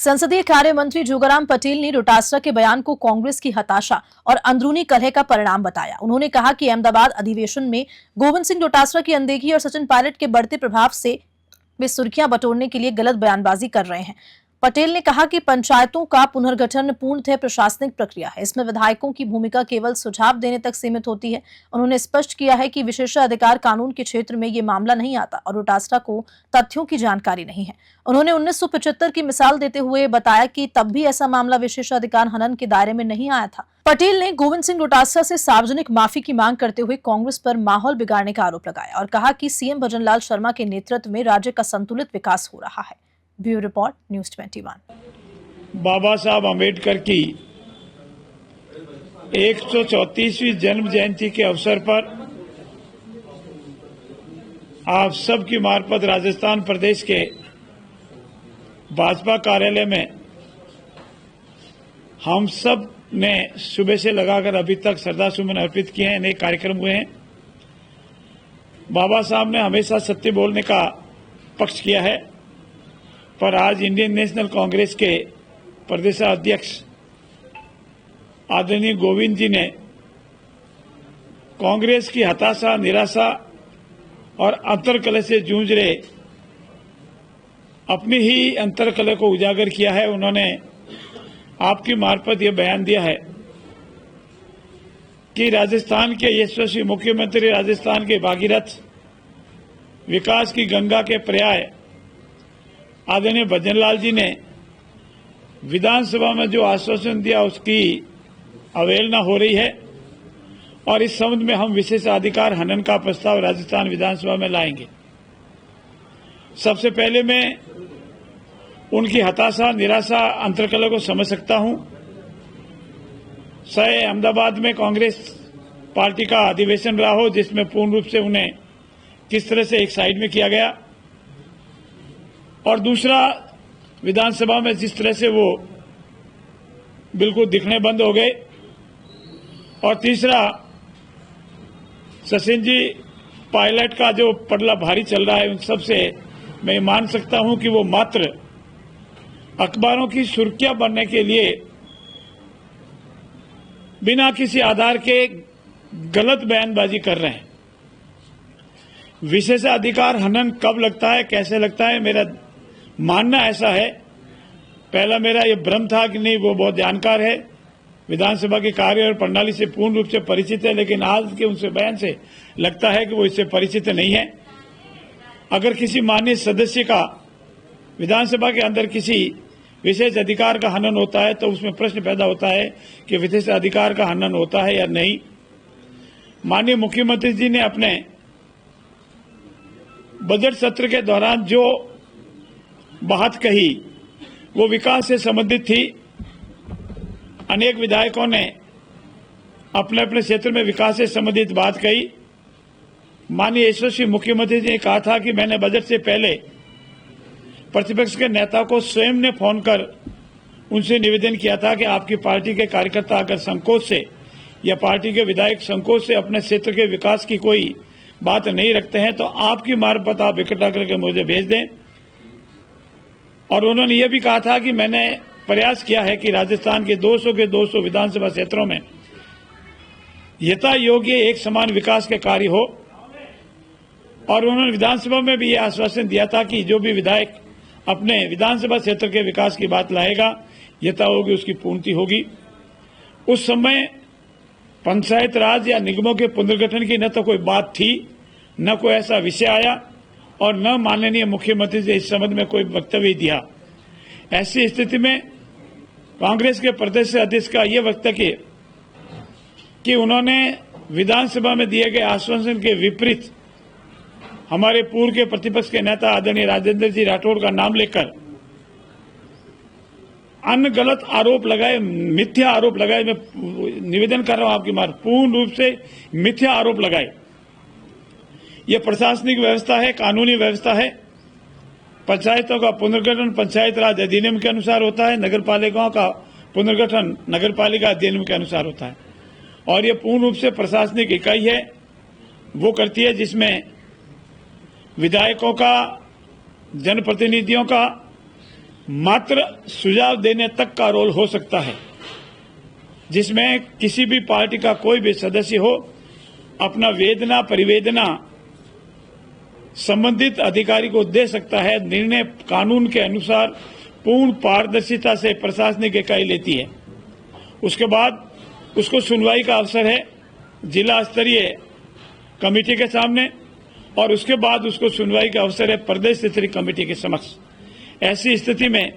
संसदीय कार्य मंत्री जोगाराम पटेल ने डोटासरा के बयान को कांग्रेस की हताशा और अंदरूनी कलह का परिणाम बताया। उन्होंने कहा कि अहमदाबाद अधिवेशन में गोविंद सिंह डोटासरा की अनदेखी और सचिन पायलट के बढ़ते प्रभाव से वे सुर्खियां बटोरने के लिए गलत बयानबाजी कर रहे हैं। पटेल ने कहा कि पंचायतों का पुनर्गठन पूर्णतः प्रशासनिक प्रक्रिया है, इसमें विधायकों की भूमिका केवल सुझाव देने तक सीमित होती है। उन्होंने स्पष्ट किया है कि विशेषाधिकार कानून के क्षेत्र में ये मामला नहीं आता और डोटासरा को तथ्यों की जानकारी नहीं है। उन्होंने 1975 की मिसाल देते हुए बताया कि तब भी ऐसा मामला विशेषाधिकार हनन के दायरे में नहीं आया था। पटेल ने गोविंद सिंह डोटासरा से सार्वजनिक माफी की मांग करते हुए कांग्रेस पर माहौल बिगाड़ने का आरोप लगाया और कहा कि सीएम भजनलाल शर्मा के नेतृत्व में राज्य का संतुलित विकास हो रहा है। Bureau report, news 21। बाबा साहब अम्बेडकर की 134वीं जन्म जयंती के अवसर पर आप सबकी मार्फत राजस्थान प्रदेश के भाजपा कार्यालय में हम सब ने सुबह से लगाकर अभी तक श्रद्धासुमन अर्पित किए हैं। अनेक कार्यक्रम हुए हैं। बाबा साहब ने हमेशा सत्य बोलने का पक्ष किया है, पर आज इंडियन नेशनल कांग्रेस के प्रदेश अध्यक्ष आदरणीय गोविंद जी ने कांग्रेस की हताशा, निराशा और अंतर्कलह से जूझ रहे अपनी ही अंतर्कलह को उजागर किया है। उन्होंने आपकी मार्फत यह बयान दिया है कि राजस्थान के यशस्वी मुख्यमंत्री, राजस्थान के भागीरथ, विकास की गंगा के पर्याय आदरणीय भजनलाल जी ने विधानसभा में जो आश्वासन दिया उसकी अवहेलना हो रही है और इस संबंध में हम विशेषाधिकार हनन का प्रस्ताव राजस्थान विधानसभा में लाएंगे। सबसे पहले मैं उनकी हताशा, निराशा, अंतर्कलह को समझ सकता हूं। चाहे अहमदाबाद में कांग्रेस पार्टी का अधिवेशन रहा हो जिसमें पूर्ण रूप से उन्हें किस तरह से एक साइड में किया गया, और दूसरा विधानसभा में जिस तरह से वो बिल्कुल दिखने बंद हो गए, और तीसरा सचिन जी पायलट का जो पड़ला भारी चल रहा है, उन सब से मैं मान सकता हूं कि वो मात्र अखबारों की सुर्खियां बनने के लिए बिना किसी आधार के गलत बयानबाजी कर रहे हैं। विशेषाधिकार हनन कब लगता है, कैसे लगता है, मेरा मानना ऐसा है, पहला मेरा ये भ्रम था कि नहीं वो बहुत जानकार है, विधानसभा के कार्य और प्रणाली से पूर्ण रूप से परिचित है, लेकिन आज के उनसे बयान से लगता है कि वो इससे परिचित नहीं है। अगर किसी माननीय सदस्य का विधानसभा के अंदर किसी विशेष अधिकार का हनन होता है तो उसमें प्रश्न पैदा होता है कि विशेष अधिकार का हनन होता है या नहीं। माननीय मुख्यमंत्री जी ने अपने बजट सत्र के दौरान जो बात कही वो विकास से संबंधित थी। अनेक विधायकों ने अपने अपने क्षेत्र में विकास से संबंधित बात कही। माननीय यशस्वी मुख्यमंत्री जी ने कहा था कि मैंने बजट से पहले प्रतिपक्ष के नेता को स्वयं ने फोन कर उनसे निवेदन किया था कि आपकी पार्टी के कार्यकर्ता अगर संकोच से या पार्टी के विधायक संकोच से अपने क्षेत्र के विकास की कोई बात नहीं रखते हैं तो आपकी मार्फत आप इकट्ठा करके मुझे भेज दें। और उन्होंने ये भी कहा था कि मैंने प्रयास किया है कि राजस्थान के 200 के 200 विधानसभा क्षेत्रों में यथा योग्य एक समान विकास के कार्य हो। और उन्होंने विधानसभा में भी ये आश्वासन दिया था कि जो भी विधायक अपने विधानसभा क्षेत्र के विकास की बात लाएगा, यथा होगी उसकी पूर्ति होगी। उस समय पंचायत राज या निगमों के पुनर्गठन की न तो कोई बात थी, न कोई ऐसा विषय आया, और न माननीय मुख्यमंत्री जी इस संबंध में कोई वक्तव्य दिया। ऐसी स्थिति में कांग्रेस के प्रदेश अध्यक्ष का यह वक्तव्य कि उन्होंने विधानसभा में दिए गए आश्वासन के विपरीत हमारे पूर्व के प्रतिपक्ष के नेता आदरणीय राजेंद्र जी राठौड़ का नाम लेकर अन्य गलत आरोप लगाए, मिथ्या आरोप लगाए। मैं निवेदन कर रहा हूं आपकी मार, पूर्ण रूप से मिथ्या आरोप लगाए। यह प्रशासनिक व्यवस्था है, कानूनी व्यवस्था है। पंचायतों का पुनर्गठन पंचायत राज अधिनियम के अनुसार होता है, नगर पालिकाओं का पुनर्गठन नगर पालिका अधिनियम के अनुसार होता है, और यह पूर्ण रूप से प्रशासनिक इकाई है, वो करती है जिसमें विधायकों का, जनप्रतिनिधियों का मात्र सुझाव देने तक का रोल हो सकता है, जिसमें किसी भी पार्टी का कोई भी सदस्य हो अपना वेदना परिवेदना संबंधित अधिकारी को दे सकता है। निर्णय कानून के अनुसार पूर्ण पारदर्शिता से प्रशासनिक इकाई लेती है। उसके बाद उसको सुनवाई का अवसर है जिला स्तरीय कमेटी के सामने, और उसके बाद उसको सुनवाई का अवसर है प्रदेश स्तरीय कमेटी के समक्ष। ऐसी स्थिति में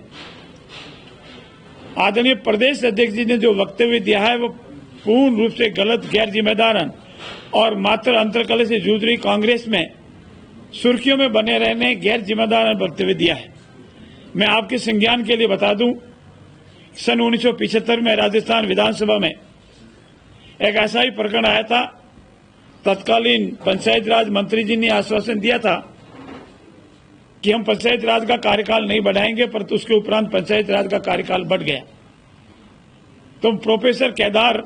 आदरणीय प्रदेश अध्यक्ष जी ने जो वक्तव्य दिया है वो पूर्ण रूप से गलत, गैर जिम्मेदार और मात्र अंतर्कलह से जूझ रही कांग्रेस में सुर्खियों में बने रहने गैर जिम्मेदार वक्तव्य दिया है। मैं आपके संज्ञान के लिए बता दूं, सन 1975 में राजस्थान विधानसभा में एक ऐसा ही प्रकरण आया था। तत्कालीन पंचायत राज मंत्री जी ने आश्वासन दिया था कि हम पंचायत राज का कार्यकाल नहीं बढ़ाएंगे, परंतु उसके उपरांत पंचायत राज का कार्यकाल बढ़ गया। तो प्रोफेसर केदार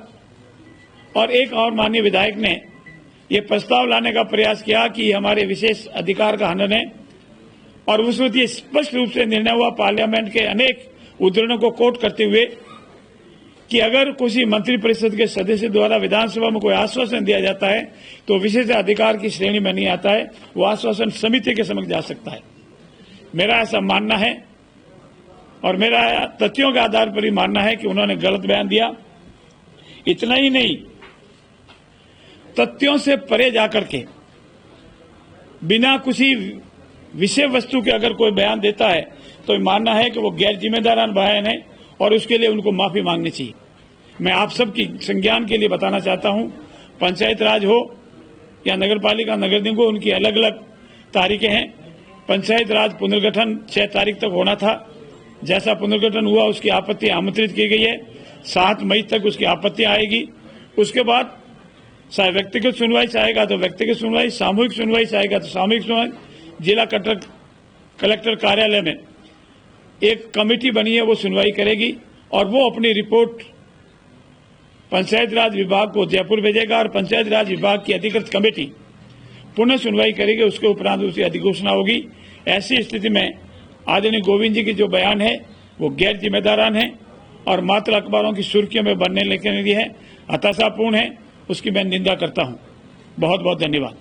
और एक और माननीय विधायक ने यह प्रस्ताव लाने का प्रयास किया कि हमारे विशेष अधिकार का हनन है, और उस वक्त ये स्पष्ट रूप से निर्णय हुआ पार्लियामेंट के अनेक उद्धरणों को कोट करते हुए कि अगर किसी मंत्रिपरिषद के सदस्य द्वारा विधानसभा में कोई आश्वासन दिया जाता है तो विशेष अधिकार की श्रेणी में नहीं आता है, वो आश्वासन समिति के समक्ष जा सकता है। मेरा ऐसा मानना है और मेरा तथ्यों के आधार पर ही मानना है कि उन्होंने गलत बयान दिया। इतना ही नहीं, तथ्यों से परे जाकर के बिना किसी विषय वस्तु के अगर कोई बयान देता है तो मानना है कि वो गैर जिम्मेदाराना बयान है और उसके लिए उनको माफी मांगनी चाहिए। मैं आप सबकी संज्ञान के लिए बताना चाहता हूं, पंचायत राज हो या नगर पालिका नगर निगम हो, उनकी अलग अलग तारीखें हैं। पंचायत राज पुनर्गठन 6 तारीख तक होना था। जैसा पुनर्गठन हुआ उसकी आपत्ति आमंत्रित की गई है। 7 मई तक उसकी आपत्ति आएगी। उसके बाद चाहे व्यक्तिगत सुनवाई चाहेगा तो व्यक्तिगत सुनवाई, सामूहिक सुनवाई चाहेगा तो सामूहिक सुनवाई। जिला कलेक्टर कार्यालय में एक कमेटी बनी है, वो सुनवाई करेगी और वो अपनी रिपोर्ट पंचायत राज विभाग को जयपुर भेजेगा और पंचायत राज विभाग की अधिकृत कमेटी पुनः सुनवाई करेगी। उसके उपरांत उसकी अधिघोषणा होगी। ऐसी स्थिति में आदरणीय गोविंद जी की जो बयान है वो गैर जिम्मेदारान है और मात्र अखबारों की सुर्खियों में बनने के लिए है, हताशापूर्ण है। उसकी मैं निंदा करता हूं। बहुत बहुत धन्यवाद।